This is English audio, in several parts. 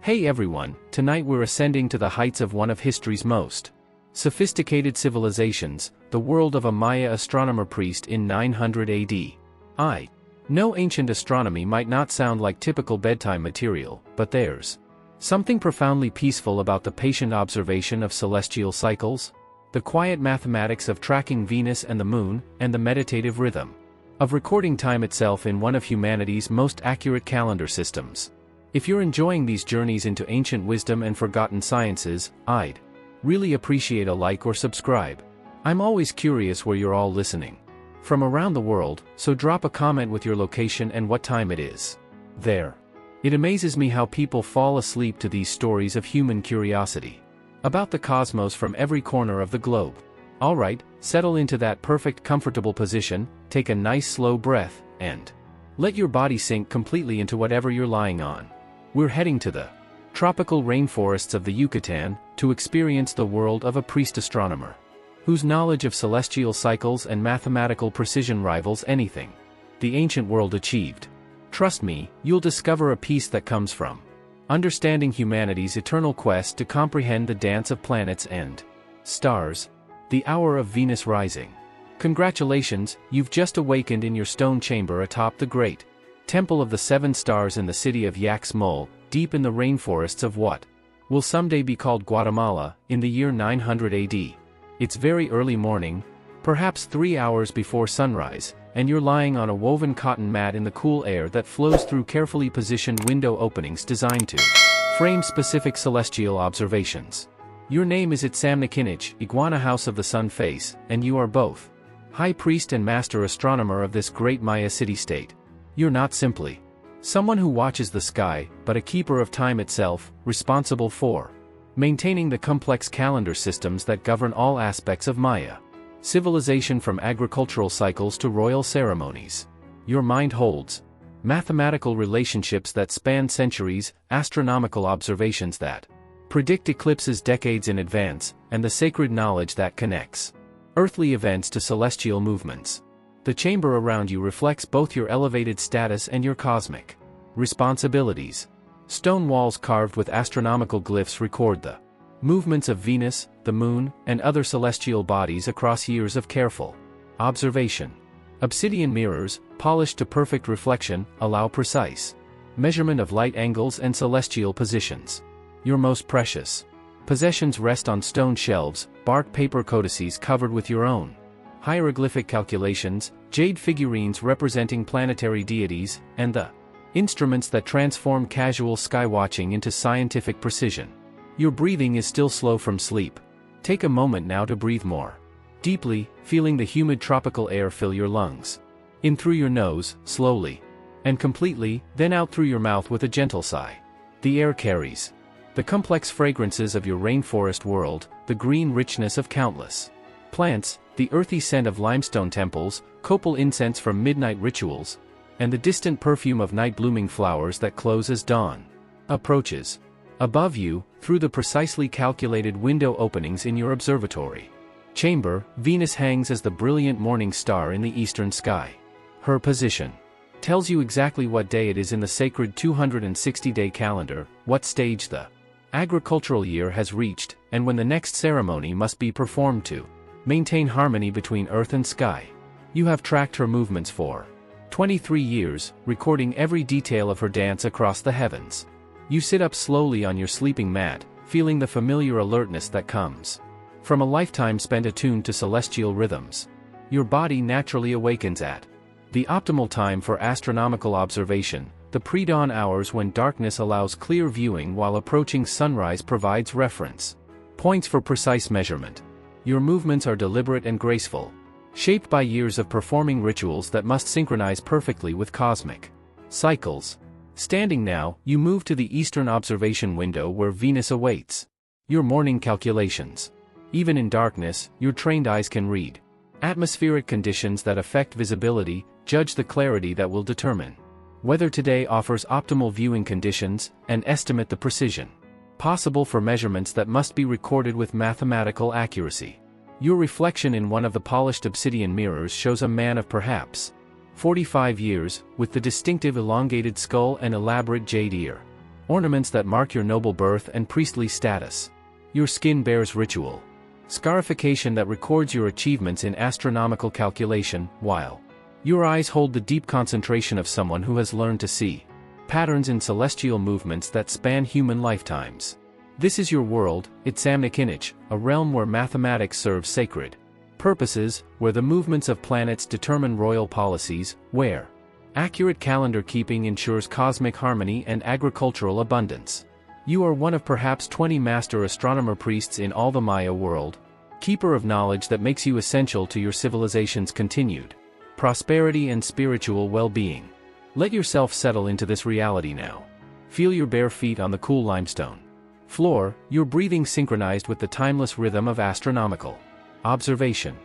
Hey everyone, tonight we're ascending to the heights of one of history's most sophisticated civilizations, the world of a Maya astronomer-priest in 900 AD. I know ancient astronomy might not sound like typical bedtime material, but there's something profoundly peaceful about the patient observation of celestial cycles, the quiet mathematics of tracking Venus and the Moon, and the meditative rhythm of recording time itself in one of humanity's most accurate calendar systems. If you're enjoying these journeys into ancient wisdom and forgotten sciences, I'd really appreciate a like or subscribe. I'm always curious where you're all listening from around the world, so drop a comment with your location and what time it is there. It amazes me how people fall asleep to these stories of human curiosity about the cosmos from every corner of the globe. Alright, settle into that perfect comfortable position, take a nice slow breath, and let your body sink completely into whatever you're lying on. We're heading to the tropical rainforests of the Yucatan to experience the world of a priest astronomer whose knowledge of celestial cycles and mathematical precision rivals anything the ancient world achieved. Trust me, you'll discover a peace that comes from understanding humanity's eternal quest to comprehend the dance of planets and stars, the hour of Venus rising. Congratulations, you've just awakened in your stone chamber atop the great Temple of the Seven Stars in the city of Yaxmol, deep in the rainforests of what will someday be called Guatemala, in the year 900 AD. It's very early morning, perhaps 3 hours before sunrise, and you're lying on a woven cotton mat in the cool air that flows through carefully positioned window openings designed to frame specific celestial observations. Your name is Itsamnakinich, Iguana House of the Sun Face, and you are both High Priest and Master Astronomer of this great Maya city-state. You're not simply someone who watches the sky, but a keeper of time itself, responsible for maintaining the complex calendar systems that govern all aspects of Maya civilization, from agricultural cycles to royal ceremonies. Your mind holds mathematical relationships that span centuries, astronomical observations that predict eclipses decades in advance, and the sacred knowledge that connects earthly events to celestial movements. The chamber around you reflects both your elevated status and your cosmic responsibilities. Stone walls carved with astronomical glyphs record the movements of Venus, the Moon, and other celestial bodies across years of careful observation. Obsidian mirrors, polished to perfect reflection, allow precise measurement of light angles and celestial positions. Your most precious possessions rest on stone shelves, bark paper codices covered with your own hieroglyphic calculations, jade figurines representing planetary deities, and the instruments that transform casual skywatching into scientific precision. Your breathing is still slow from sleep. Take a moment now to breathe more deeply, feeling the humid tropical air fill your lungs. In through your nose, slowly and completely, then out through your mouth with a gentle sigh. The air carries the complex fragrances of your rainforest world, the green richness of countless plants, the earthy scent of limestone temples, copal incense from midnight rituals, and the distant perfume of night-blooming flowers that close as dawn approaches. Above you, through the precisely calculated window openings in your observatory chamber, Venus hangs as the brilliant morning star in the eastern sky. Her position tells you exactly what day it is in the sacred 260-day calendar, what stage the agricultural year has reached, and when the next ceremony must be performed to maintain harmony between earth and sky. You have tracked her movements for 23 years, recording every detail of her dance across the heavens. You sit up slowly on your sleeping mat, feeling the familiar alertness that comes from a lifetime spent attuned to celestial rhythms. Your body naturally awakens at the optimal time for astronomical observation, the pre-dawn hours when darkness allows clear viewing while approaching sunrise provides reference points for precise measurement. Your movements are deliberate and graceful, shaped by years of performing rituals that must synchronize perfectly with cosmic cycles. Standing now, you move to the eastern observation window where Venus awaits your morning calculations. Even in darkness, your trained eyes can read atmospheric conditions that affect visibility, judge the clarity that will determine whether today offers optimal viewing conditions, and estimate the precision possible for measurements that must be recorded with mathematical accuracy. Your reflection in one of the polished obsidian mirrors shows a man of perhaps 45 years, with the distinctive elongated skull and elaborate jade ear. ornaments that mark your noble birth and priestly status. Your skin bears ritual. Scarification that records your achievements in astronomical calculation, while your eyes hold the deep concentration of someone who has learned to see patterns in celestial movements that span human lifetimes. This is your world, its Samnikinich, a realm where mathematics serves sacred purposes, where the movements of planets determine royal policies, where accurate calendar keeping ensures cosmic harmony and agricultural abundance. You are one of perhaps 20 master astronomer-priests in all the Maya world, keeper of knowledge that makes you essential to your civilization's continued prosperity and spiritual well-being. Let yourself settle into this reality now. Feel your bare feet on the cool limestone floor, your breathing synchronized with the timeless rhythm of astronomical observation.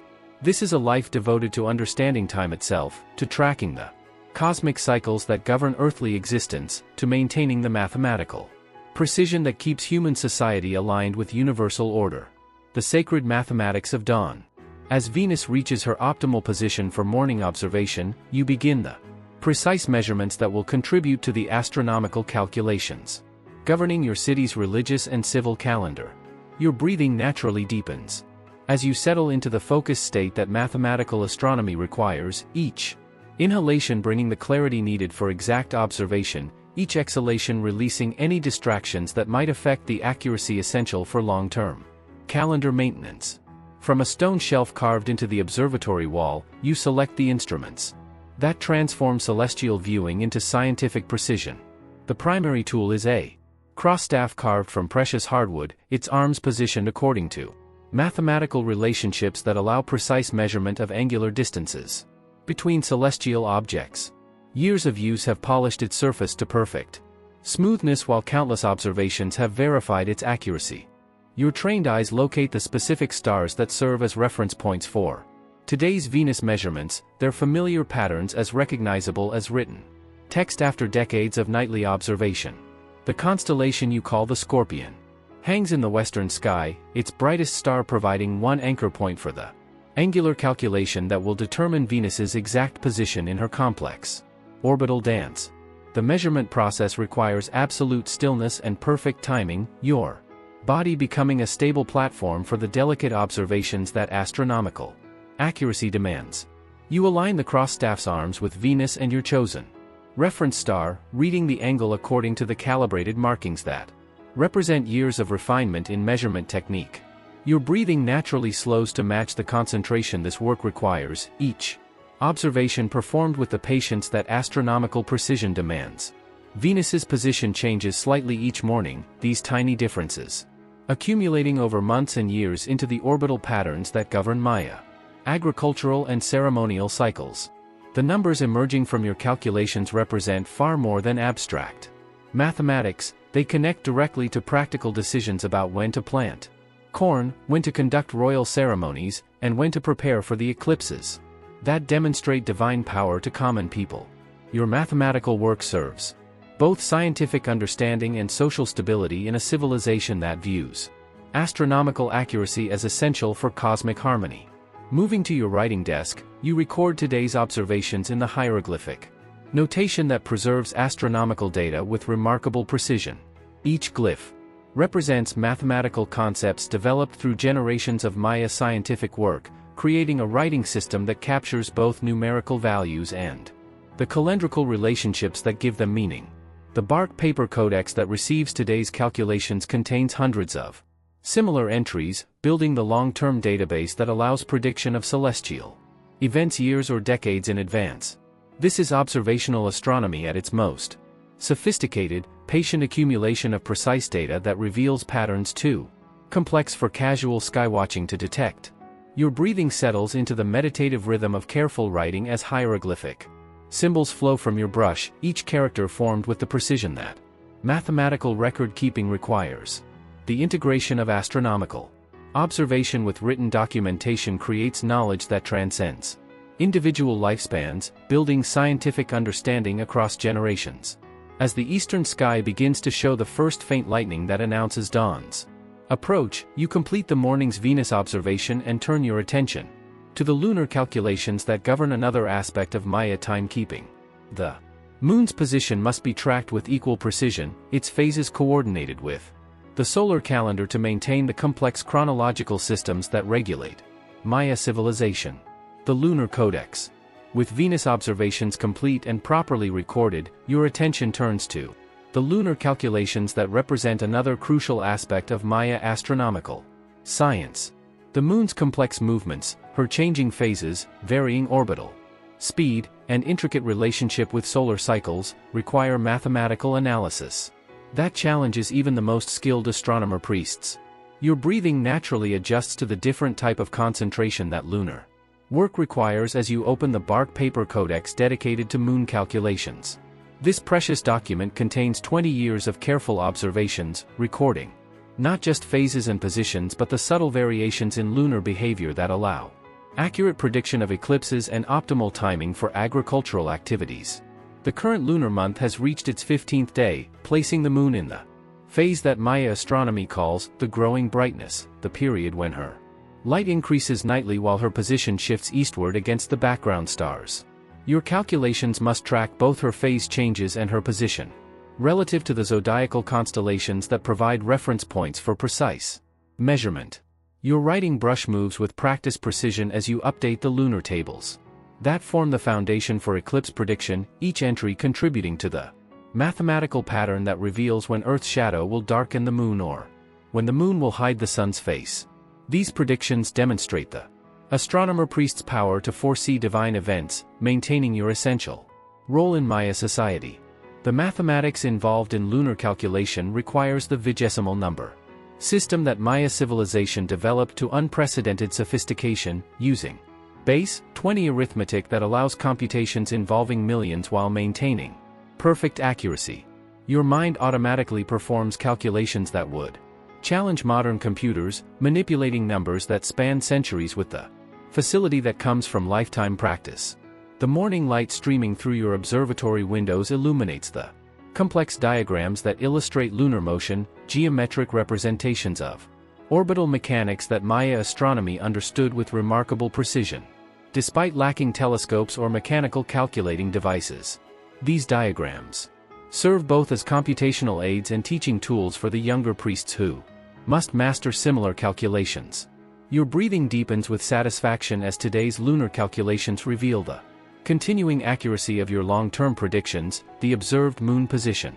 This is a life devoted to understanding time itself, to tracking the cosmic cycles that govern earthly existence, to maintaining the mathematical precision that keeps human society aligned with universal order. The sacred mathematics of dawn. As Venus reaches her optimal position for morning observation, you begin the precise measurements that will contribute to the astronomical calculations governing your city's religious and civil calendar. Your breathing naturally deepens. As you settle into the focused state that mathematical astronomy requires, each inhalation bringing the clarity needed for exact observation, each exhalation releasing any distractions that might affect the accuracy essential for long-term calendar maintenance. From a stone shelf carved into the observatory wall, you select the instruments that transform celestial viewing into scientific precision. The primary tool is a cross-staff carved from precious hardwood, its arms positioned according to mathematical relationships that allow precise measurement of angular distances between celestial objects. Years of use have polished its surface to perfect smoothness, while countless observations have verified its accuracy. Your trained eyes locate the specific stars that serve as reference points for today's Venus measurements, their familiar patterns as recognizable as written text after decades of nightly observation. The constellation you call the Scorpion hangs in the western sky, its brightest star providing one anchor point for the angular calculation that will determine Venus's exact position in her complex orbital dance. The measurement process requires absolute stillness and perfect timing, your body becoming a stable platform for the delicate observations that astronomical accuracy demands. You align the cross-staff's arms with Venus and your chosen reference star, reading the angle according to the calibrated markings that represent years of refinement in measurement technique. Your breathing naturally slows to match the concentration this work requires, each observation performed with the patience that astronomical precision demands. Venus's position changes slightly each morning, these tiny differences accumulating over months and years into the orbital patterns that govern Maya agricultural and ceremonial cycles. The numbers emerging from your calculations represent far more than abstract mathematics. They connect directly to practical decisions about when to plant corn, when to conduct royal ceremonies, and when to prepare for the eclipses that demonstrate divine power to common people. Your mathematical work serves both scientific understanding and social stability in a civilization that views astronomical accuracy as essential for cosmic harmony. Moving to your writing desk, you record today's observations in the hieroglyphic notation that preserves astronomical data with remarkable precision. Each glyph represents mathematical concepts developed through generations of Maya scientific work, creating a writing system that captures both numerical values and the calendrical relationships that give them meaning. The bark paper codex that receives today's calculations contains hundreds of similar entries, building the long-term database that allows prediction of celestial events years or decades in advance. This is observational astronomy at its most sophisticated, patient accumulation of precise data that reveals patterns too complex for casual skywatching to detect. Your breathing settles into the meditative rhythm of careful writing as hieroglyphic symbols flow from your brush, each character formed with the precision that mathematical record-keeping requires. The integration of astronomical observation with written documentation creates knowledge that transcends individual lifespans, building scientific understanding across generations. As the eastern sky begins to show the first faint lightning that announces dawn's approach, you complete the morning's Venus observation and turn your attention to the lunar calculations that govern another aspect of Maya timekeeping. The Moon's position must be tracked with equal precision, its phases coordinated with the solar calendar to maintain the complex chronological systems that regulate Maya civilization. The Lunar Codex. With Venus observations complete and properly recorded, your attention turns to the lunar calculations that represent another crucial aspect of Maya astronomical science. The Moon's complex movements, her changing phases, varying orbital speed, and intricate relationship with solar cycles, require mathematical analysis that challenges even the most skilled astronomer-priests. Your breathing naturally adjusts to the different type of concentration that lunar work requires as you open the bark paper codex dedicated to moon calculations. This precious document contains 20 years of careful observations, recording not just phases and positions but the subtle variations in lunar behavior that allow accurate prediction of eclipses and optimal timing for agricultural activities. The current lunar month has reached its 15th day, placing the moon in the phase that Maya astronomy calls the growing brightness, the period when her light increases nightly while her position shifts eastward against the background stars. Your calculations must track both her phase changes and her position relative to the zodiacal constellations that provide reference points for precise measurement. Your writing brush moves with practiced precision as you update the lunar tables that form the foundation for eclipse prediction, each entry contributing to the mathematical pattern that reveals when Earth's shadow will darken the moon or when the moon will hide the sun's face. These predictions demonstrate the astronomer-priest's power to foresee divine events, maintaining your essential role in Maya society. The mathematics involved in lunar calculation requires the vigesimal number system that Maya civilization developed to unprecedented sophistication, using base 20 arithmetic that allows computations involving millions while maintaining perfect accuracy. Your mind automatically performs calculations that would challenge modern computers, manipulating numbers that span centuries with the facility that comes from lifetime practice. The morning light streaming through your observatory windows illuminates the complex diagrams that illustrate lunar motion, geometric representations of orbital mechanics that Maya astronomy understood with remarkable precision, despite lacking telescopes or mechanical calculating devices. These diagrams serve both as computational aids and teaching tools for the younger priests who must master similar calculations. Your breathing deepens with satisfaction as today's lunar calculations reveal the continuing accuracy of your long-term predictions, the observed moon position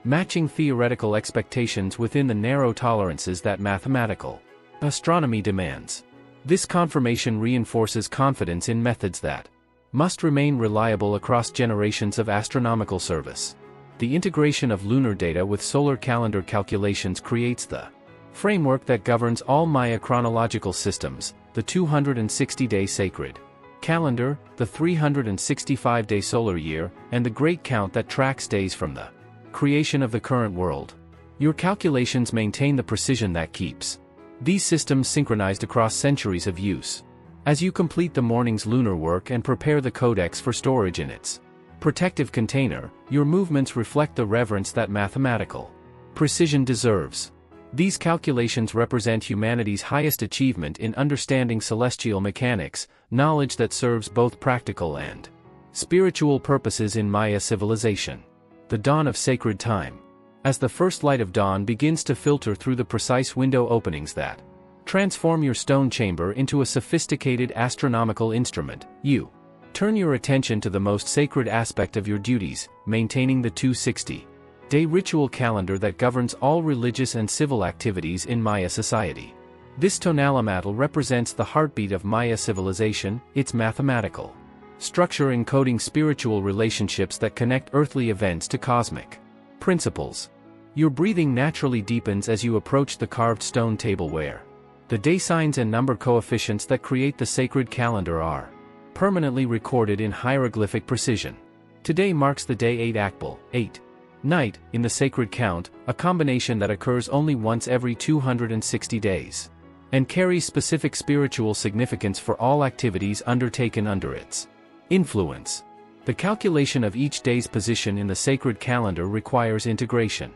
matching theoretical expectations within the narrow tolerances that mathematical astronomy demands. This confirmation reinforces confidence in methods that must remain reliable across generations of astronomical service. The integration of lunar data with solar calendar calculations creates the framework that governs all Maya chronological systems, the 260-day sacred calendar, the 365-day solar year, and the great count that tracks days from the creation of the current world. Your calculations maintain the precision that keeps these systems synchronized across centuries of use. As you complete the morning's lunar work and prepare the codex for storage in its protective container, your movements reflect the reverence that mathematical precision deserves. These calculations represent humanity's highest achievement in understanding celestial mechanics, knowledge that serves both practical and spiritual purposes in Maya civilization. The dawn of sacred time. As the first light of dawn begins to filter through the precise window openings that transform your stone chamber into a sophisticated astronomical instrument, you turn your attention to the most sacred aspect of your duties, maintaining the 260-day ritual calendar that governs all religious and civil activities in Maya society. This tonalamatal represents the heartbeat of Maya civilization, its mathematical structure encoding spiritual relationships that connect earthly events to cosmic principles. Your breathing naturally deepens as you approach the carved stone table where the day signs and number coefficients that create the sacred calendar are permanently recorded in hieroglyphic precision. Today marks the day 8 Akbal, 8 night, in the sacred count, a combination that occurs only once every 260 days, and carries specific spiritual significance for all activities undertaken under its influence. The calculation of each day's position in the sacred calendar requires integration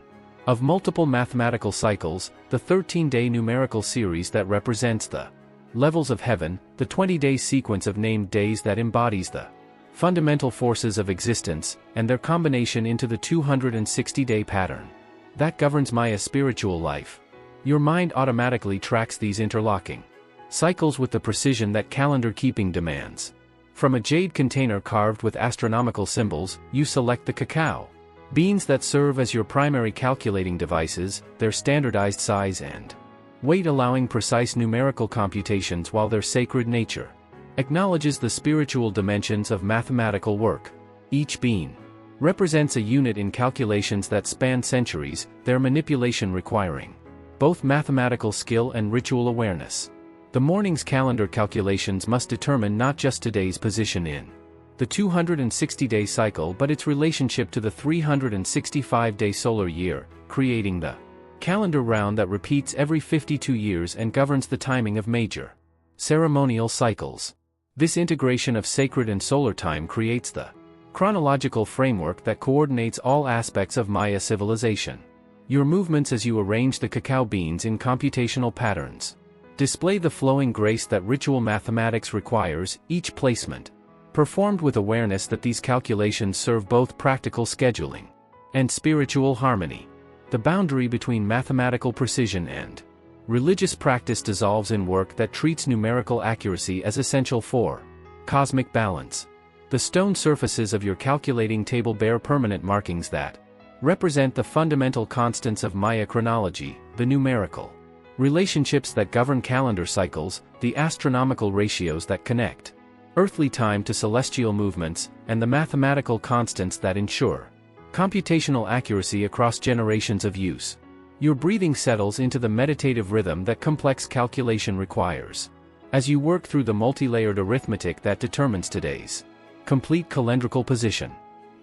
of multiple mathematical cycles, the 13-day numerical series that represents the levels of heaven, the 20-day sequence of named days that embodies the fundamental forces of existence, and their combination into the 260-day pattern that governs Maya spiritual life. Your mind automatically tracks these interlocking cycles with the precision that calendar keeping demands. From a jade container carved with astronomical symbols, you select the cacao beans that serve as your primary calculating devices, their standardized size and weight allowing precise numerical computations, while their sacred nature acknowledges the spiritual dimensions of mathematical work. Each bean represents a unit in calculations that span centuries, their manipulation requiring both mathematical skill and ritual awareness. The morning's calendar calculations must determine not just today's position in the 260-day cycle but its relationship to the 365-day solar year, creating the calendar round that repeats every 52 years and governs the timing of major ceremonial cycles. This integration of sacred and solar time creates the chronological framework that coordinates all aspects of Maya civilization. Your movements as you arrange the cacao beans in computational patterns display the flowing grace that ritual mathematics requires, each placement performed with awareness that these calculations serve both practical scheduling and spiritual harmony. The boundary between mathematical precision and religious practice dissolves in work that treats numerical accuracy as essential for cosmic balance. The stone surfaces of your calculating table bear permanent markings that represent the fundamental constants of Maya chronology, the numerical relationships that govern calendar cycles, the astronomical ratios that connect earthly time to celestial movements, and the mathematical constants that ensure computational accuracy across generations of use. Your breathing settles into the meditative rhythm that complex calculation requires. As you work through the multi-layered arithmetic that determines today's complete calendrical position,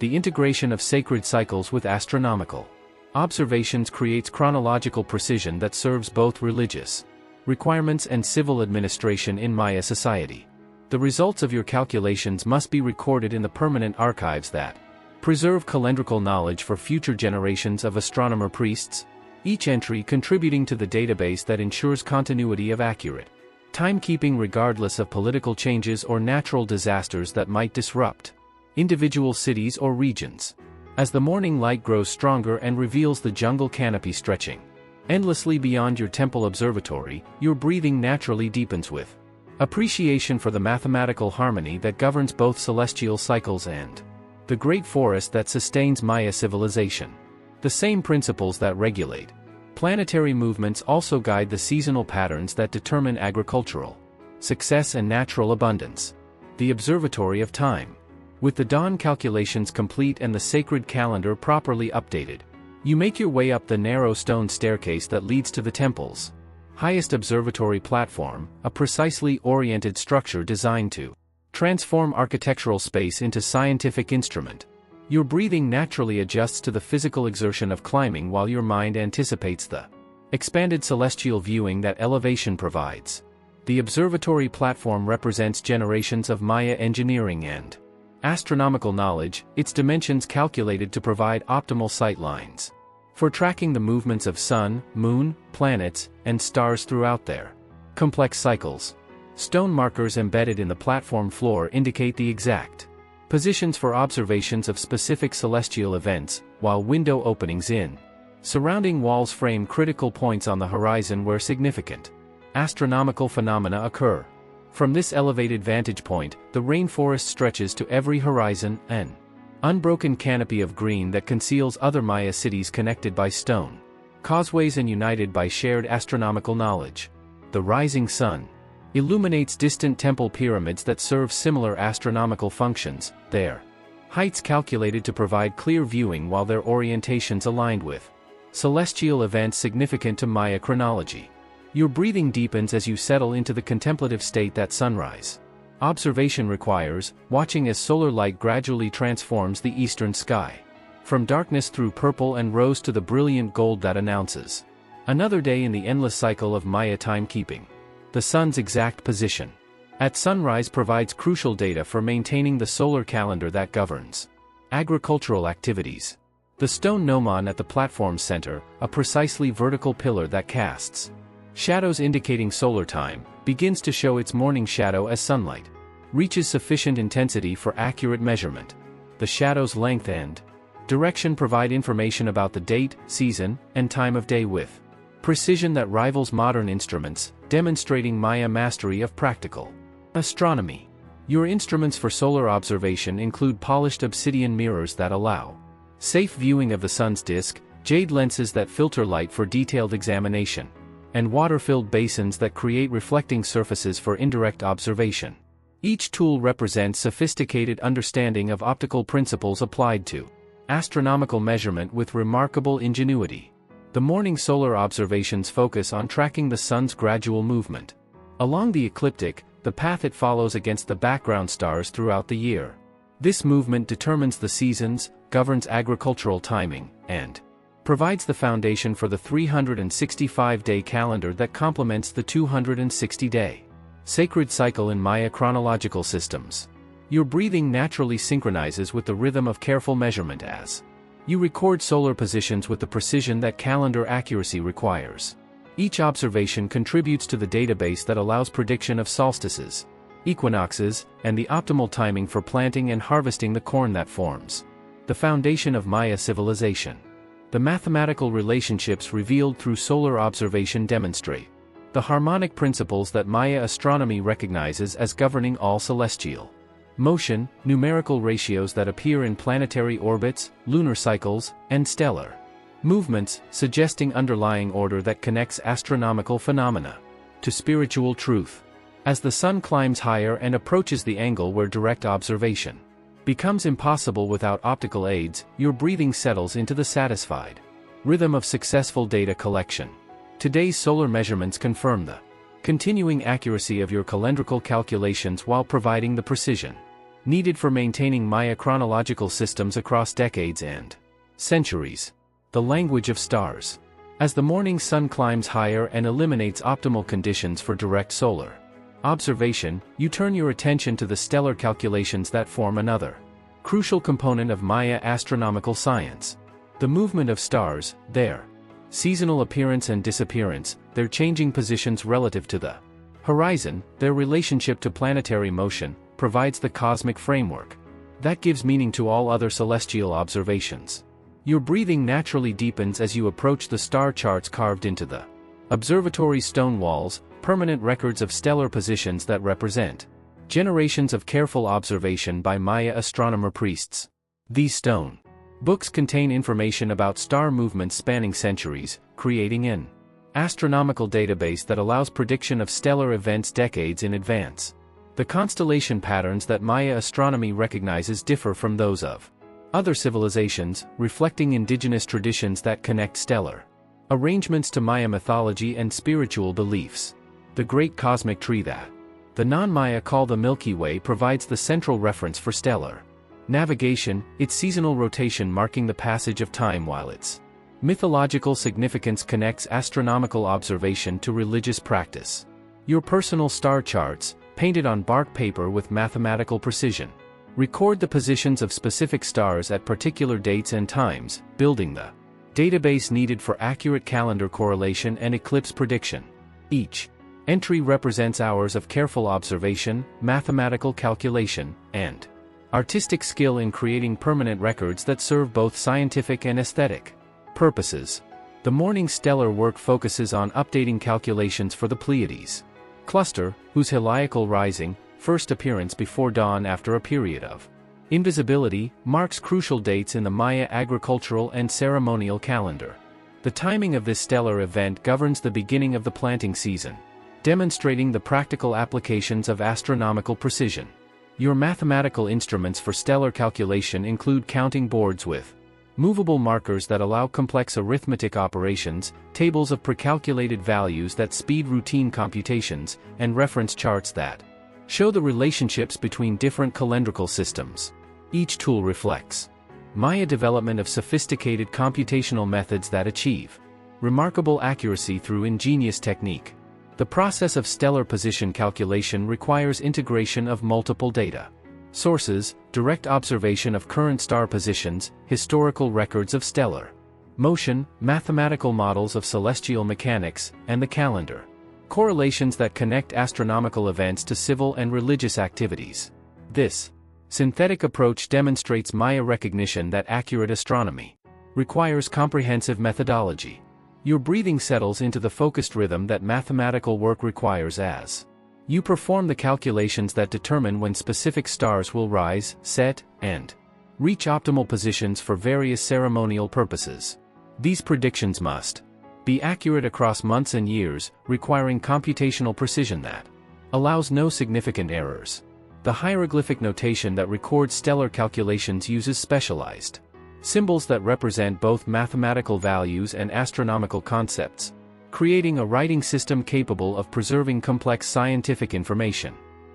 the integration of sacred cycles with astronomical observations creates chronological precision that serves both religious requirements and civil administration in Maya society. The results of your calculations must be recorded in the permanent archives that preserve calendrical knowledge for future generations of astronomer-priests, each entry contributing to the database that ensures continuity of accurate timekeeping regardless of political changes or natural disasters that might disrupt individual cities or regions. As the morning light grows stronger and reveals the jungle canopy stretching endlessly beyond your temple observatory, your breathing naturally deepens with appreciation for the mathematical harmony that governs both celestial cycles and the great forest that sustains Maya civilization. The same principles that regulate planetary movements also guide the seasonal patterns that determine agricultural success and natural abundance. The observatory of time. With the dawn calculations complete and the sacred calendar properly updated, you make your way up the narrow stone staircase that leads to the temple's highest observatory platform, a precisely oriented structure designed to transform architectural space into scientific instrument. Your breathing naturally adjusts to the physical exertion of climbing while your mind anticipates the expanded celestial viewing that elevation provides. The observatory platform represents generations of Maya engineering and astronomical knowledge, its dimensions calculated to provide optimal sight lines for tracking the movements of sun, moon, planets, and stars throughout their complex cycles. Stone markers embedded in the platform floor indicate the exact positions for observations of specific celestial events, while window openings in surrounding walls frame critical points on the horizon where significant astronomical phenomena occur. From this elevated vantage point, the rainforest stretches to every horizon, an unbroken canopy of green that conceals other Maya cities connected by stone causeways and united by shared astronomical knowledge. The rising sun illuminates distant temple pyramids that serve similar astronomical functions, their heights calculated to provide clear viewing while their orientations aligned with celestial events significant to Maya chronology. Your breathing deepens as you settle into the contemplative state that sunrise observation requires, watching as solar light gradually transforms the eastern sky from darkness through purple and rose to the brilliant gold that announces another day in the endless cycle of Maya timekeeping. The sun's exact position at sunrise provides crucial data for maintaining the solar calendar that governs agricultural activities. The stone gnomon at the platform's center, a precisely vertical pillar that casts shadows indicating solar time, begins to show its morning shadow as sunlight reaches sufficient intensity for accurate measurement. The shadow's length and direction provide information about the date, season, and time of day with precision that rivals modern instruments, demonstrating Maya mastery of practical astronomy. Your instruments for solar observation include polished obsidian mirrors that allow safe viewing of the sun's disk, jade lenses that filter light for detailed examination, and water-filled basins that create reflecting surfaces for indirect observation. Each tool represents sophisticated understanding of optical principles applied to astronomical measurement with remarkable ingenuity. The morning solar observations focus on tracking the sun's gradual movement along the ecliptic, the path it follows against the background stars throughout the year. This movement determines the seasons, governs agricultural timing, and provides the foundation for the 365-day calendar that complements the 260-day sacred cycle in Maya chronological systems. Your breathing naturally synchronizes with the rhythm of careful measurement as you record solar positions with the precision that calendar accuracy requires. Each observation contributes to the database that allows prediction of solstices, equinoxes, and the optimal timing for planting and harvesting the corn that forms the foundation of Maya civilization. The mathematical relationships revealed through solar observation demonstrate the harmonic principles that Maya astronomy recognizes as governing all celestial motion, numerical ratios that appear in planetary orbits, lunar cycles, and stellar movements, suggesting underlying order that connects astronomical phenomena to spiritual truth. As the sun climbs higher and approaches the angle where direct observation becomes impossible without optical aids, your breathing settles into the satisfied rhythm of successful data collection. Today's solar measurements confirm the continuing accuracy of your calendrical calculations while providing the precision needed for maintaining Maya chronological systems across decades and centuries. The language of stars. As the morning sun climbs higher and eliminates optimal conditions for direct solar observation, you turn your attention to the stellar calculations that form another crucial component of Maya astronomical science. The movement of stars, their seasonal appearance and disappearance, their changing positions relative to the horizon, their relationship to planetary motion, provides the cosmic framework that gives meaning to all other celestial observations. Your breathing naturally deepens as you approach the star charts carved into the observatory stone walls, permanent records of stellar positions that represent generations of careful observation by Maya astronomer-priests. These stone books contain information about star movements spanning centuries, creating an astronomical database that allows prediction of stellar events decades in advance. The constellation patterns that Maya astronomy recognizes differ from those of other civilizations, reflecting indigenous traditions that connect stellar arrangements to Maya mythology and spiritual beliefs. The great cosmic tree that the non-Maya call the Milky Way provides the central reference for stellar navigation, its seasonal rotation marking the passage of time while its mythological significance connects astronomical observation to religious practice. Your personal star charts, painted on bark paper with mathematical precision, record the positions of specific stars at particular dates and times, building the database needed for accurate calendar correlation and eclipse prediction. Each entry represents hours of careful observation, mathematical calculation, and artistic skill in creating permanent records that serve both scientific and aesthetic purposes. The morning stellar work focuses on updating calculations for the Pleiades cluster, whose heliacal rising, first appearance before dawn after a period of invisibility, marks crucial dates in the Maya agricultural and ceremonial calendar. The timing of this stellar event governs the beginning of the planting season, demonstrating the practical applications of astronomical precision. Your mathematical instruments for stellar calculation include counting boards with movable markers that allow complex arithmetic operations, tables of precalculated values that speed routine computations, and reference charts that show the relationships between different calendrical systems. Each tool reflects Maya development of sophisticated computational methods that achieve remarkable accuracy through ingenious technique. The process of stellar position calculation requires integration of multiple data sources, direct observation of current star positions, historical records of stellar motion, mathematical models of celestial mechanics, and the calendar correlations that connect astronomical events to civil and religious activities. This synthetic approach demonstrates Maya recognition that accurate astronomy requires comprehensive methodology. Your breathing settles into the focused rhythm that mathematical work requires as you perform the calculations that determine when specific stars will rise, set, and reach optimal positions for various ceremonial purposes. These predictions must be accurate across months and years, requiring computational precision that allows no significant errors. The hieroglyphic notation that records stellar calculations uses specialized symbols that represent both mathematical values and astronomical concepts, creating a writing system capable of preserving complex scientific information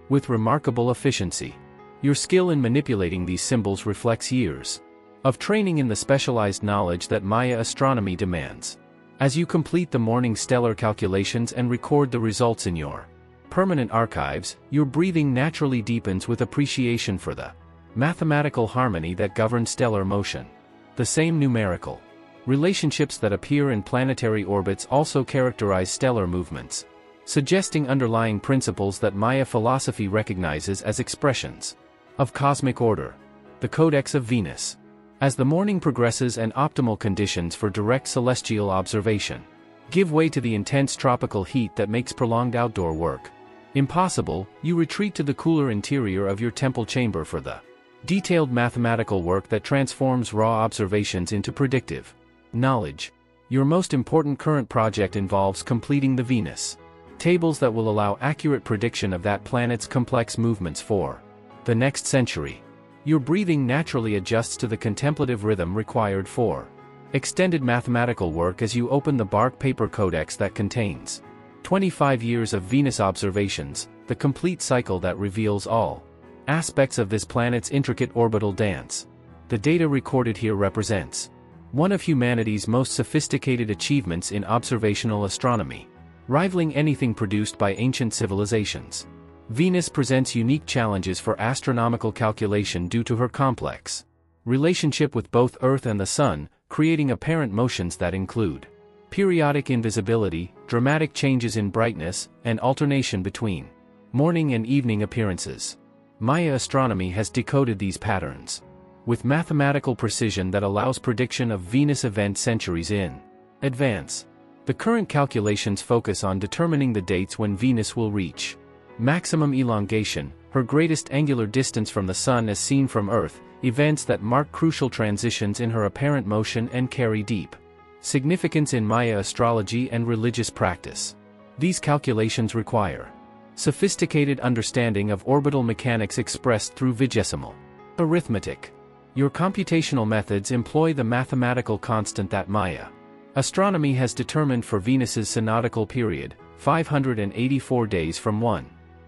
with remarkable efficiency. Your skill in manipulating these symbols reflects years of training in the specialized knowledge that Maya astronomy demands. As you complete the morning stellar calculations and record the results in your permanent archives, your breathing naturally deepens with appreciation for the mathematical harmony that governs stellar motion. The same numerical relationships that appear in planetary orbits also characterize stellar movements, suggesting underlying principles that Maya philosophy recognizes as expressions of cosmic order. The Codex of Venus. As the morning progresses and optimal conditions for direct celestial observation give way to the intense tropical heat that makes prolonged outdoor work impossible, you retreat to the cooler interior of your temple chamber for the detailed mathematical work that transforms raw observations into predictive knowledge. Your most important current project involves completing the Venus tables that will allow accurate prediction of that planet's complex movements for the next century. Your breathing naturally adjusts to the contemplative rhythm required for extended mathematical work as you open the bark paper codex that contains 25 years of Venus observations, the complete cycle that reveals all aspects of this planet's intricate orbital dance. The data recorded here represents one of humanity's most sophisticated achievements in observational astronomy, rivaling anything produced by ancient civilizations. Venus presents unique challenges for astronomical calculation due to her complex relationship with both Earth and the Sun, creating apparent motions that include periodic invisibility, dramatic changes in brightness, and alternation between morning and evening appearances. Maya astronomy has decoded these patterns with mathematical precision that allows prediction of Venus events centuries in advance. The current calculations focus on determining the dates when Venus will reach maximum elongation, her greatest angular distance from the Sun as seen from Earth, events that mark crucial transitions in her apparent motion and carry deep significance in Maya astrology and religious practice. These calculations require sophisticated understanding of orbital mechanics expressed through vigesimal arithmetic. Your computational methods employ the mathematical constant that Maya astronomy has determined for Venus's synodical period, 584 days from one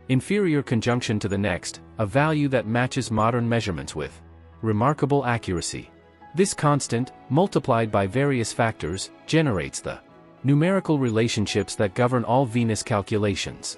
inferior conjunction to the next, a value that matches modern measurements with remarkable accuracy. This constant, multiplied by various factors, generates the numerical relationships that govern all Venus calculations.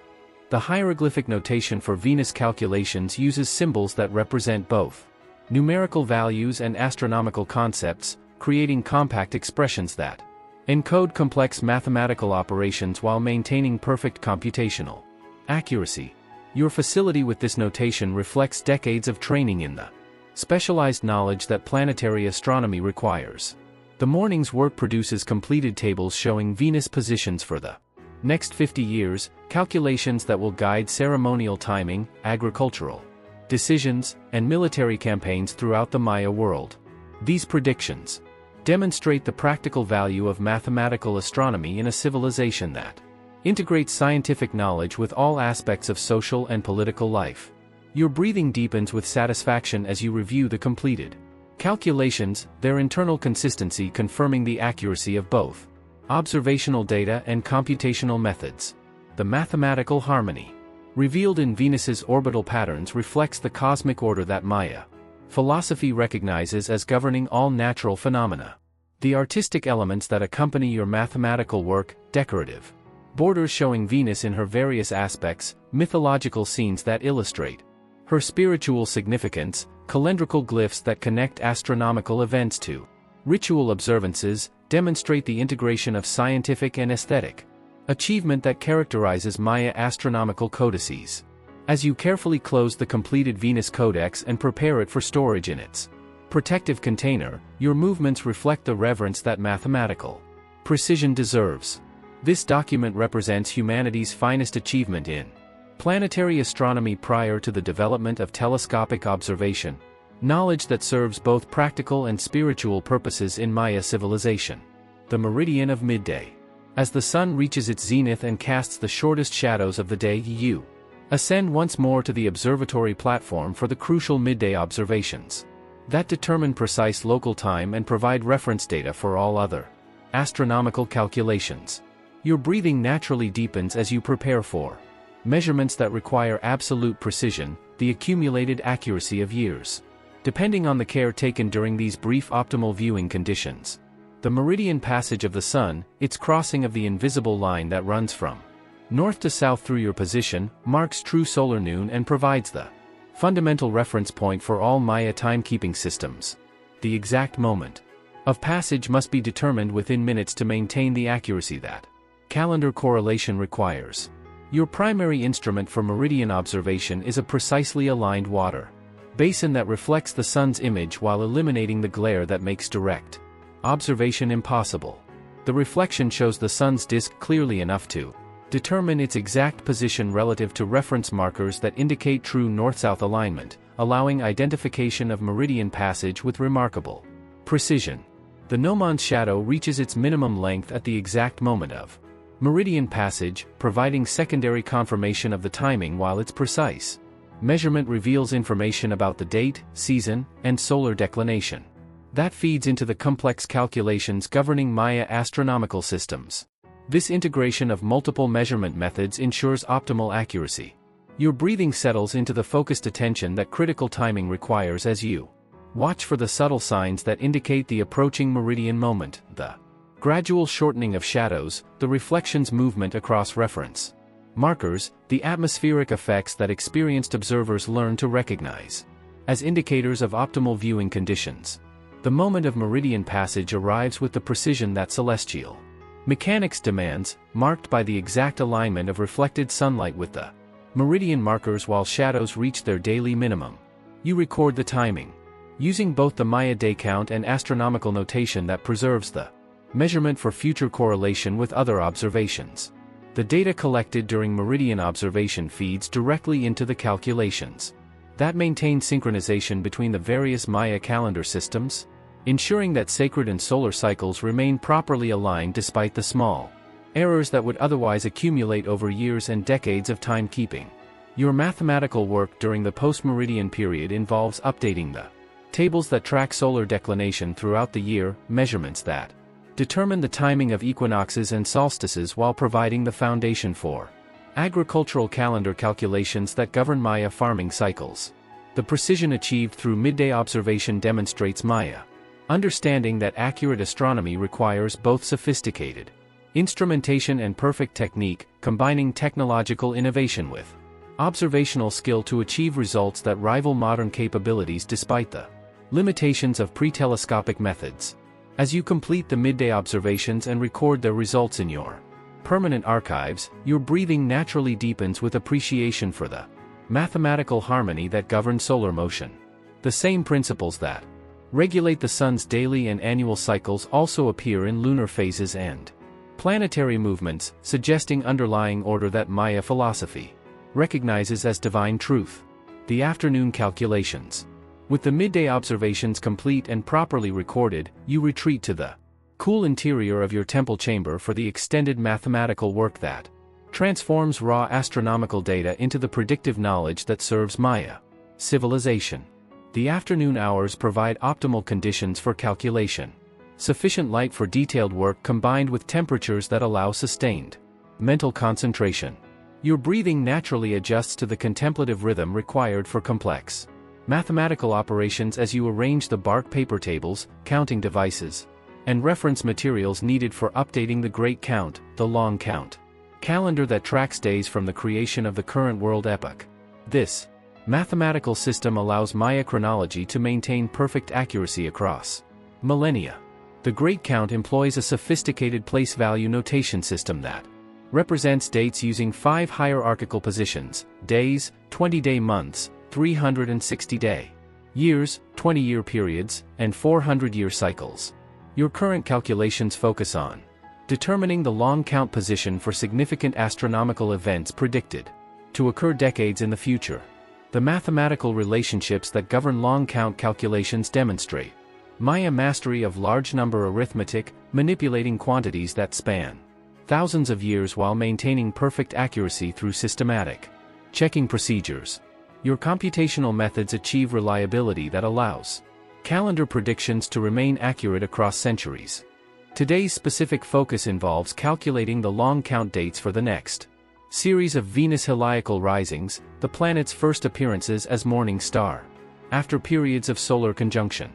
The hieroglyphic notation for Venus calculations uses symbols that represent both numerical values and astronomical concepts, creating compact expressions that encode complex mathematical operations while maintaining perfect computational accuracy. Your facility with this notation reflects decades of training in the specialized knowledge that planetary astronomy requires. The morning's work produces completed tables showing Venus positions for the next 50 years, calculations that will guide ceremonial timing, agricultural decisions, and military campaigns throughout the Maya world. These predictions demonstrate the practical value of mathematical astronomy in a civilization that integrates scientific knowledge with all aspects of social and political life. Your breathing deepens with satisfaction as you review the completed calculations, their internal consistency confirming the accuracy of both observational data and computational methods. The mathematical harmony revealed in Venus's orbital patterns reflects the cosmic order that Maya philosophy recognizes as governing all natural phenomena. The artistic elements that accompany your mathematical work, decorative borders showing Venus in her various aspects, mythological scenes that illustrate her spiritual significance, calendrical glyphs that connect astronomical events to ritual observances, demonstrate the integration of scientific and aesthetic achievement that characterizes Maya astronomical codices. As you carefully close the completed Venus Codex and prepare it for storage in its protective container, your movements reflect the reverence that mathematical precision deserves. This document represents humanity's finest achievement in planetary astronomy prior to the development of telescopic observation, knowledge that serves both practical and spiritual purposes in Maya civilization. The meridian of midday. As the sun reaches its zenith and casts the shortest shadows of the day, you ascend once more to the observatory platform for the crucial midday observations that determine precise local time and provide reference data for all other astronomical calculations. Your breathing naturally deepens as you prepare for measurements that require absolute precision, the accumulated accuracy of years. Depending on the care taken during these brief optimal viewing conditions. The meridian passage of the sun, its crossing of the invisible line that runs from north to south through your position, marks true solar noon and provides the fundamental reference point for all Maya timekeeping systems. The exact moment of passage must be determined within minutes to maintain the accuracy that calendar correlation requires. Your primary instrument for meridian observation is a precisely aligned water basin that reflects the sun's image while eliminating the glare that makes direct observation impossible. The reflection shows the sun's disk clearly enough to determine its exact position relative to reference markers that indicate true north-south alignment, allowing identification of meridian passage with remarkable precision. The gnomon shadow reaches its minimum length at the exact moment of meridian passage, providing secondary confirmation of the timing while its precise measurement reveals information about the date, season, and solar declination that feeds into the complex calculations governing Maya astronomical systems. This integration of multiple measurement methods ensures optimal accuracy. Your breathing settles into the focused attention that critical timing requires as you watch for the subtle signs that indicate the approaching meridian moment, the gradual shortening of shadows, the reflection's movement across reference markers, the atmospheric effects that experienced observers learn to recognize as indicators of optimal viewing conditions. The moment of meridian passage arrives with the precision that celestial mechanics demands, marked by the exact alignment of reflected sunlight with the meridian markers while shadows reach their daily minimum. You record the timing, using both the Maya day count and astronomical notation that preserves the measurement for future correlation with other observations. The data collected during meridian observation feeds directly into the calculations that maintain synchronization between the various Maya calendar systems, ensuring that sacred and solar cycles remain properly aligned despite the small errors that would otherwise accumulate over years and decades of timekeeping. Your mathematical work during the post-meridian period involves updating the tables that track solar declination throughout the year, measurements that determine the timing of equinoxes and solstices while providing the foundation for agricultural calendar calculations that govern Maya farming cycles. The precision achieved through midday observation demonstrates Maya understanding that accurate astronomy requires both sophisticated instrumentation and perfect technique, combining technological innovation with observational skill to achieve results that rival modern capabilities despite the limitations of pre-telescopic methods. As you complete the midday observations and record their results in your permanent archives, your breathing naturally deepens with appreciation for the mathematical harmony that governs solar motion. The same principles that regulate the sun's daily and annual cycles also appear in lunar phases and planetary movements, suggesting underlying order that Maya philosophy recognizes as divine truth. The afternoon calculations. With the midday observations complete and properly recorded, you retreat to the cool interior of your temple chamber for the extended mathematical work that transforms raw astronomical data into the predictive knowledge that serves Maya civilization. The afternoon hours provide optimal conditions for calculation. Sufficient light for detailed work combined with temperatures that allow sustained mental concentration. Your breathing naturally adjusts to the contemplative rhythm required for complex mathematical operations as you arrange the bark paper tables, counting devices, and reference materials needed for updating the Great Count, the Long Count calendar that tracks days from the creation of the current world epoch. This mathematical system allows Maya chronology to maintain perfect accuracy across millennia. The Great Count employs a sophisticated place value notation system that represents dates using 5 hierarchical positions: days, 20-day months, 360-day years, 20-year periods, and 400-year cycles. Your current calculations focus on determining the long count position for significant astronomical events predicted to occur decades in the future. The mathematical relationships that govern long count calculations demonstrate Maya mastery of large number arithmetic, manipulating quantities that span thousands of years while maintaining perfect accuracy through systematic checking procedures. Your computational methods achieve reliability that allows calendar predictions to remain accurate across centuries. Today's specific focus involves calculating the long count dates for the next series of Venus heliacal risings, the planet's first appearances as morning star after periods of solar conjunction.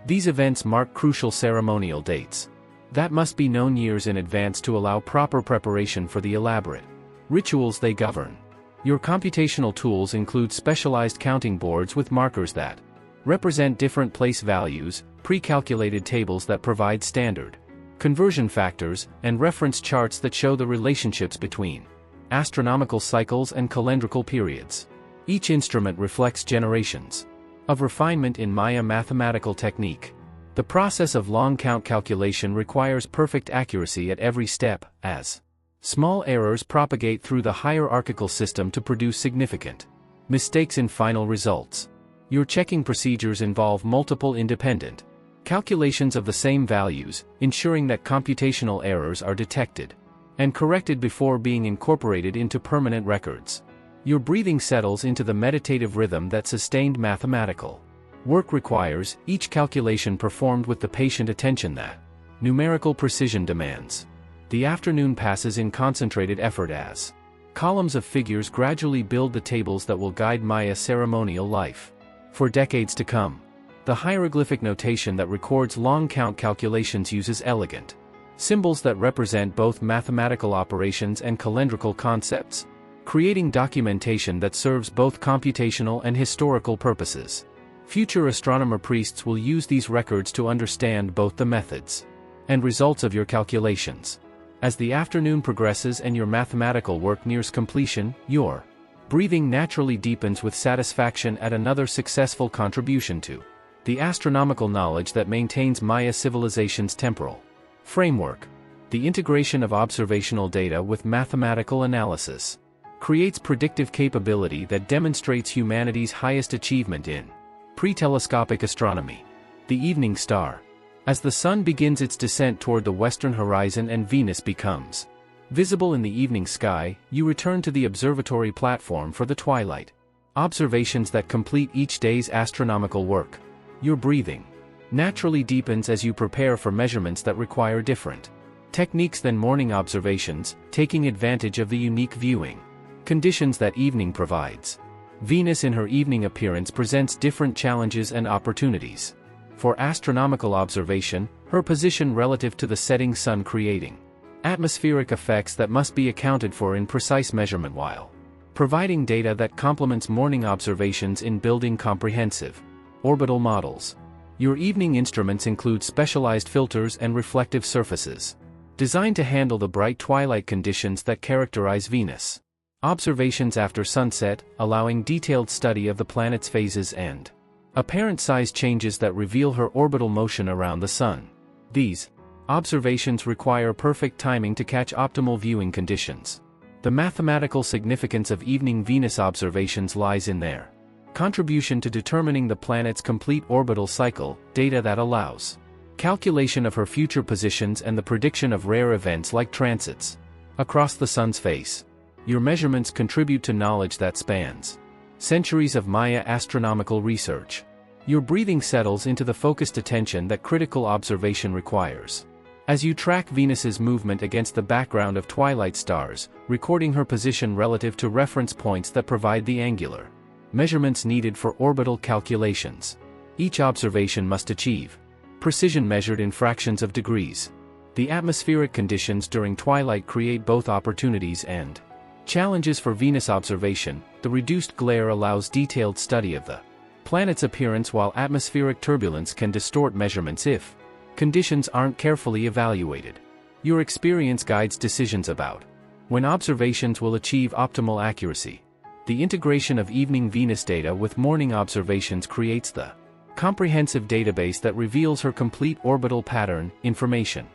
These events mark crucial ceremonial dates that must be known years in advance to allow proper preparation for the elaborate rituals they govern. Your computational tools include specialized counting boards with markers that represent different place values, pre-calculated tables that provide standard conversion factors, and reference charts that show the relationships between astronomical cycles and calendrical periods. Each instrument reflects generations of refinement in Maya mathematical technique. The process of long count calculation requires perfect accuracy at every step, as small errors propagate through the hierarchical system to produce significant mistakes in final results. Your checking procedures involve multiple independent calculations of the same values, ensuring that computational errors are detected and corrected before being incorporated into permanent records. Your breathing settles into the meditative rhythm that sustained mathematical work requires, each calculation performed with the patient attention that numerical precision demands. The afternoon passes in concentrated effort as columns of figures gradually build the tables that will guide Maya ceremonial life for decades to come. The hieroglyphic notation that records long count calculations uses elegant symbols that represent both mathematical operations and calendrical concepts, creating documentation that serves both computational and historical purposes. Future astronomer-priests will use these records to understand both the methods and results of your calculations. As the afternoon progresses and your mathematical work nears completion, your breathing naturally deepens with satisfaction at another successful contribution to the astronomical knowledge that maintains Maya civilization's temporal framework. The integration of observational data with mathematical analysis creates predictive capability that demonstrates humanity's highest achievement in pre-telescopic astronomy. The evening star. As the sun begins its descent toward the western horizon and Venus becomes visible in the evening sky, you return to the observatory platform for the twilight observations that complete each day's astronomical work. Your breathing naturally deepens as you prepare for measurements that require different techniques than morning observations, taking advantage of the unique viewing conditions that evening provides. Venus in her evening appearance presents different challenges and opportunities. For astronomical observation, her position relative to the setting sun creating atmospheric effects that must be accounted for in precise measurement while providing data that complements morning observations in building comprehensive orbital models. Your evening instruments include specialized filters and reflective surfaces designed to handle the bright twilight conditions that characterize Venus observations after sunset, allowing detailed study of the planet's phases and apparent size changes that reveal her orbital motion around the sun. These observations require perfect timing to catch optimal viewing conditions. The mathematical significance of evening Venus observations lies in their contribution to determining the planet's complete orbital cycle, data that allows calculation of her future positions and the prediction of rare events like transits across the sun's face. Your measurements contribute to knowledge that spans centuries of Maya astronomical research. Your breathing settles into the focused attention that critical observation requires. As you track Venus's movement against the background of twilight stars, recording her position relative to reference points that provide the angular measurements needed for orbital calculations. Each observation must achieve precision measured in fractions of degrees. The atmospheric conditions during twilight create both opportunities and challenges for Venus observation. The reduced glare allows detailed study of the planet's appearance, while atmospheric turbulence can distort measurements if conditions aren't carefully evaluated. Your experience guides decisions about when observations will achieve optimal accuracy. The integration of evening Venus data with morning observations creates the comprehensive database that reveals her complete orbital pattern information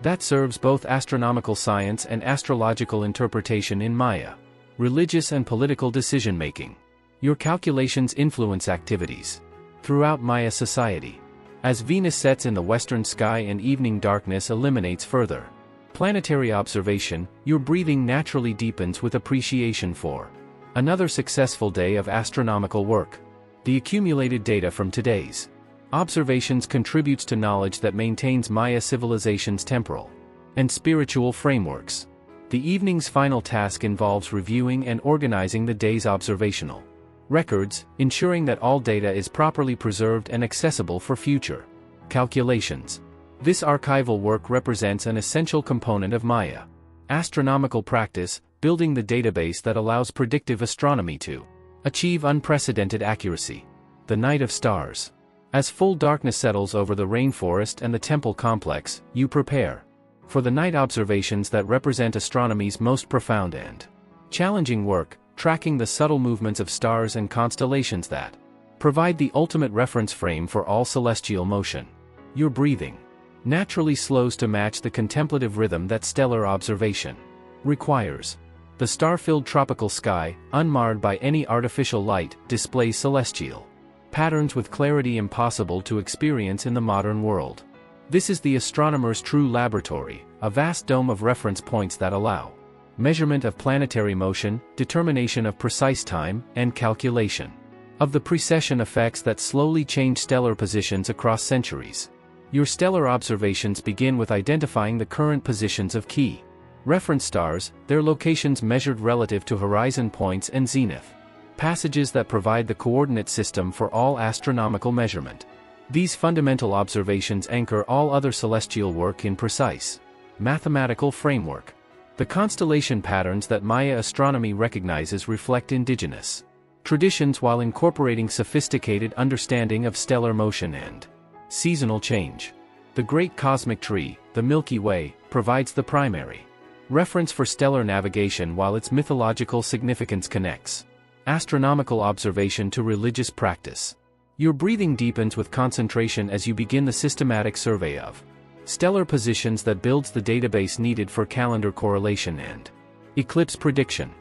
that serves both astronomical science and astrological interpretation in Maya, religious and political decision-making. Your calculations influence activities throughout Maya society. As Venus sets in the western sky and evening darkness eliminates further planetary observation, your breathing naturally deepens with appreciation for another successful day of astronomical work. The accumulated data from today's observations contributes to knowledge that maintains Maya civilization's temporal and spiritual frameworks. The evening's final task involves reviewing and organizing the day's observational records, ensuring that all data is properly preserved and accessible for future calculations. This archival work represents an essential component of Maya astronomical practice, building the database that allows predictive astronomy to achieve unprecedented accuracy. The Night of Stars. As full darkness settles over the rainforest and the temple complex, you prepare for the night observations that represent astronomy's most profound and challenging work, tracking the subtle movements of stars and constellations that provide the ultimate reference frame for all celestial motion. Your breathing naturally slows to match the contemplative rhythm that stellar observation requires. The star-filled tropical sky, unmarred by any artificial light, displays celestial patterns with clarity impossible to experience in the modern world. This is the astronomer's true laboratory, a vast dome of reference points that allow measurement of planetary motion, determination of precise time, and calculation of the precession effects that slowly change stellar positions across centuries. Your stellar observations begin with identifying the current positions of key reference stars, their locations measured relative to horizon points and zenith passages that provide the coordinate system for all astronomical measurement. These fundamental observations anchor all other celestial work in precise mathematical framework. The constellation patterns that Maya astronomy recognizes reflect indigenous traditions while incorporating sophisticated understanding of stellar motion and seasonal change. The Great Cosmic Tree, the Milky Way, provides the primary reference for stellar navigation, while its mythological significance connects astronomical observation to religious practice. Your breathing deepens with concentration as you begin the systematic survey of stellar positions that builds the database needed for calendar correlation and eclipse prediction.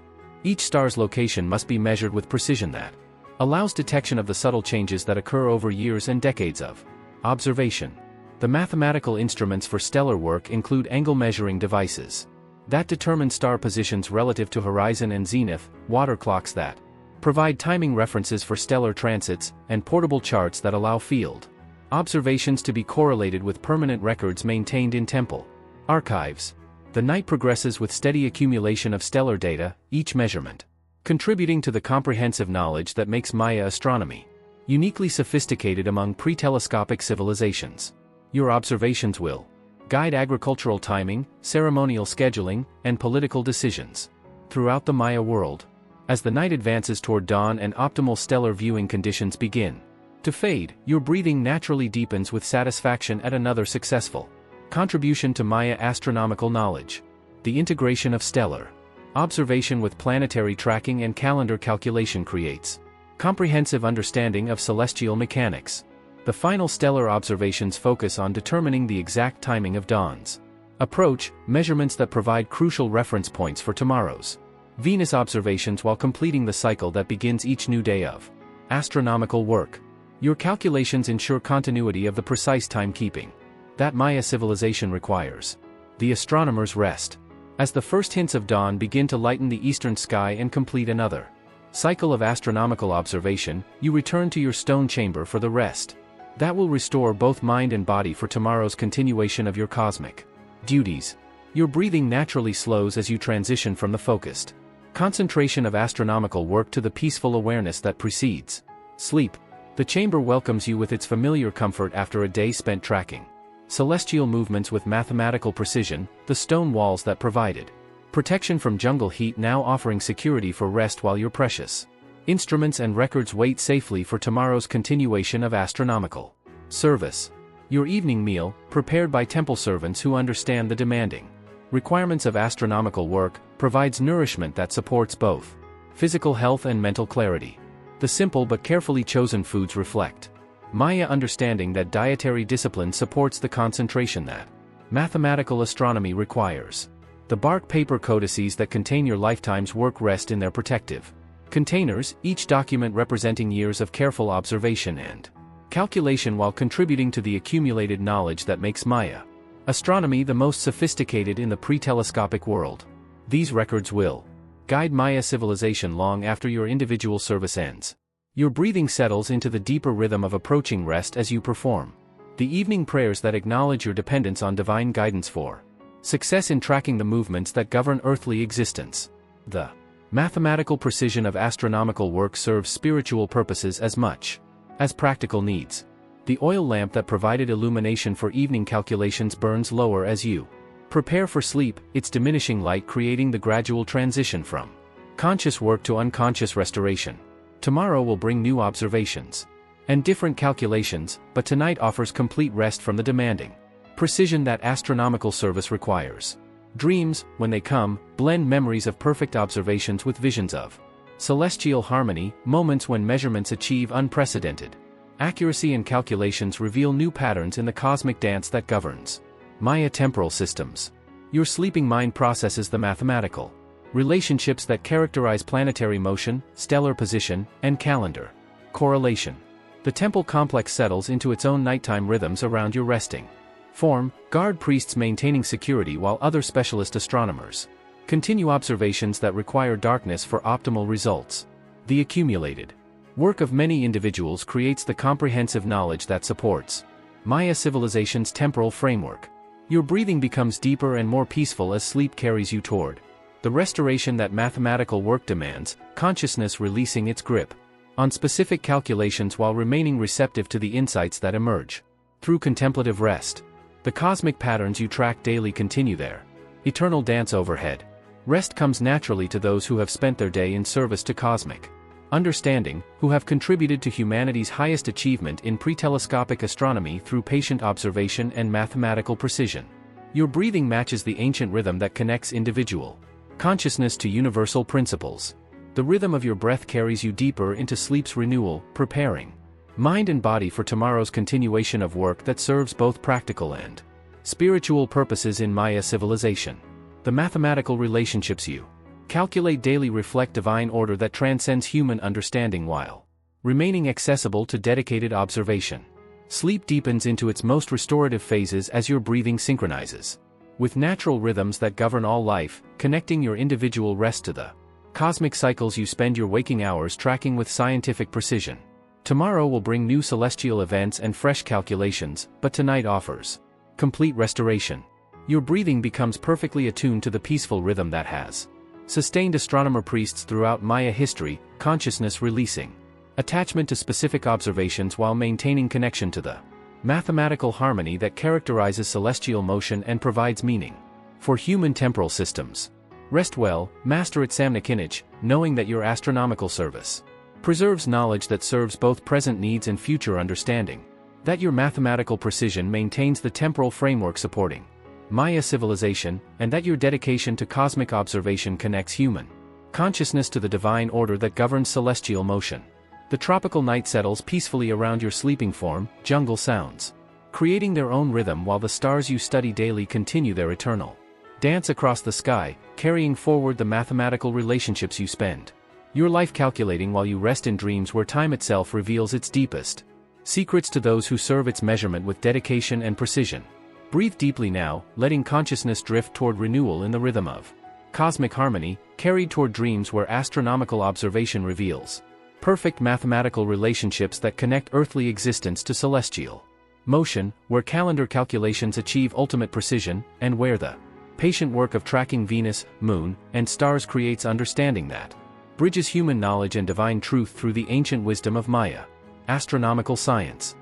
Each star's location must be measured with precision that allows detection of the subtle changes that occur over years and decades of observation. The mathematical instruments for stellar work include angle measuring devices that determine star positions relative to horizon and zenith, water clocks that provide timing references for stellar transits, and portable charts that allow field observations to be correlated with permanent records maintained in temple archives. The night progresses with steady accumulation of stellar data, each measurement contributing to the comprehensive knowledge that makes Maya astronomy uniquely sophisticated among pre-telescopic civilizations. Your observations will guide agricultural timing, ceremonial scheduling, and political decisions throughout the Maya world. As the night advances toward dawn and optimal stellar viewing conditions begin to fade, your breathing naturally deepens with satisfaction at another successful contribution to Maya astronomical knowledge. The integration of stellar observation with planetary tracking and calendar calculation creates comprehensive understanding of celestial mechanics. The final stellar observations focus on determining the exact timing of dawn's approach, measurements that provide crucial reference points for tomorrow's Venus observations while completing the cycle that begins each new day of astronomical work. Your calculations ensure continuity of the precise timekeeping that Maya civilization requires. The astronomer's rest. As the first hints of dawn begin to lighten the eastern sky and complete another cycle of astronomical observation, you return to your stone chamber for the rest that will restore both mind and body for tomorrow's continuation of your cosmic duties. Your breathing naturally slows as you transition from the focused concentration of astronomical work to the peaceful awareness that precedes sleep. The chamber welcomes you with its familiar comfort after a day spent tracking celestial movements with mathematical precision. The stone walls that provided protection from jungle heat now offering security for rest, while your precious instruments and records wait safely for tomorrow's continuation of astronomical service. Your evening meal, prepared by temple servants who understand the demanding requirements of astronomical work, provides nourishment that supports both physical health and mental clarity. The simple but carefully chosen foods reflect Maya understanding that dietary discipline supports the concentration that mathematical astronomy requires. The bark paper codices that contain your lifetime's work rest in their protective containers, each document representing years of careful observation and calculation while contributing to the accumulated knowledge that makes Maya astronomy the most sophisticated in the pre-telescopic world. These records will guide Maya civilization long after your individual service ends. Your breathing settles into the deeper rhythm of approaching rest as you perform the evening prayers that acknowledge your dependence on divine guidance for success in tracking the movements that govern earthly existence. The mathematical precision of astronomical work serves spiritual purposes as much as practical needs. The oil lamp that provided illumination for evening calculations burns lower as you prepare for sleep, its diminishing light creating the gradual transition from conscious work to unconscious restoration. Tomorrow will bring new observations and different calculations, but tonight offers complete rest from the demanding precision that astronomical service requires. Dreams, when they come, blend memories of perfect observations with visions of celestial harmony, moments when measurements achieve unprecedented accuracy and calculations reveal new patterns in the cosmic dance that governs Maya temporal systems. Your sleeping mind processes the mathematical relationships that characterize planetary motion, stellar position, and calendar correlation. The temple complex settles into its own nighttime rhythms around your resting form, guard priests maintaining security while other specialist astronomers continue observations that require darkness for optimal results. The accumulated work of many individuals creates the comprehensive knowledge that supports Maya civilization's temporal framework. Your breathing becomes deeper and more peaceful as sleep carries you toward the restoration that mathematical work demands, consciousness releasing its grip on specific calculations while remaining receptive to the insights that emerge through contemplative rest. The cosmic patterns you track daily continue their eternal dance overhead. Rest comes naturally to those who have spent their day in service to cosmic understanding, who have contributed to humanity's highest achievement in pre-telescopic astronomy through patient observation and mathematical precision. Your breathing matches the ancient rhythm that connects individual consciousness to universal principles. The rhythm of your breath carries you deeper into sleep's renewal, preparing mind and body for tomorrow's continuation of work that serves both practical and spiritual purposes in Maya civilization. The mathematical relationships you calculate daily reflect divine order that transcends human understanding while remaining accessible to dedicated observation. Sleep deepens into its most restorative phases as your breathing synchronizes with natural rhythms that govern all life, connecting your individual rest to the cosmic cycles you spend your waking hours tracking with scientific precision. Tomorrow will bring new celestial events and fresh calculations, but tonight offers complete restoration. Your breathing becomes perfectly attuned to the peaceful rhythm that has sustained astronomer-priests throughout Maya history, consciousness releasing attachment to specific observations while maintaining connection to the mathematical harmony that characterizes celestial motion and provides meaning for human temporal systems. Rest well, master at Samnakinich, knowing that your astronomical service preserves knowledge that serves both present needs and future understanding, that your mathematical precision maintains the temporal framework supporting Maya civilization, and that your dedication to cosmic observation connects human consciousness to the divine order that governs celestial motion. The tropical night settles peacefully around your sleeping form, jungle sounds creating their own rhythm while the stars you study daily continue their eternal dance across the sky, carrying forward the mathematical relationships you spend your life calculating while you rest in dreams where time itself reveals its deepest secrets to those who serve its measurement with dedication and precision. Breathe deeply now, letting consciousness drift toward renewal in the rhythm of cosmic harmony, carried toward dreams where astronomical observation reveals perfect mathematical relationships that connect earthly existence to celestial motion, where calendar calculations achieve ultimate precision, and where the patient work of tracking Venus, Moon, and stars creates understanding that bridges human knowledge and divine truth through the ancient wisdom of Maya astronomical science.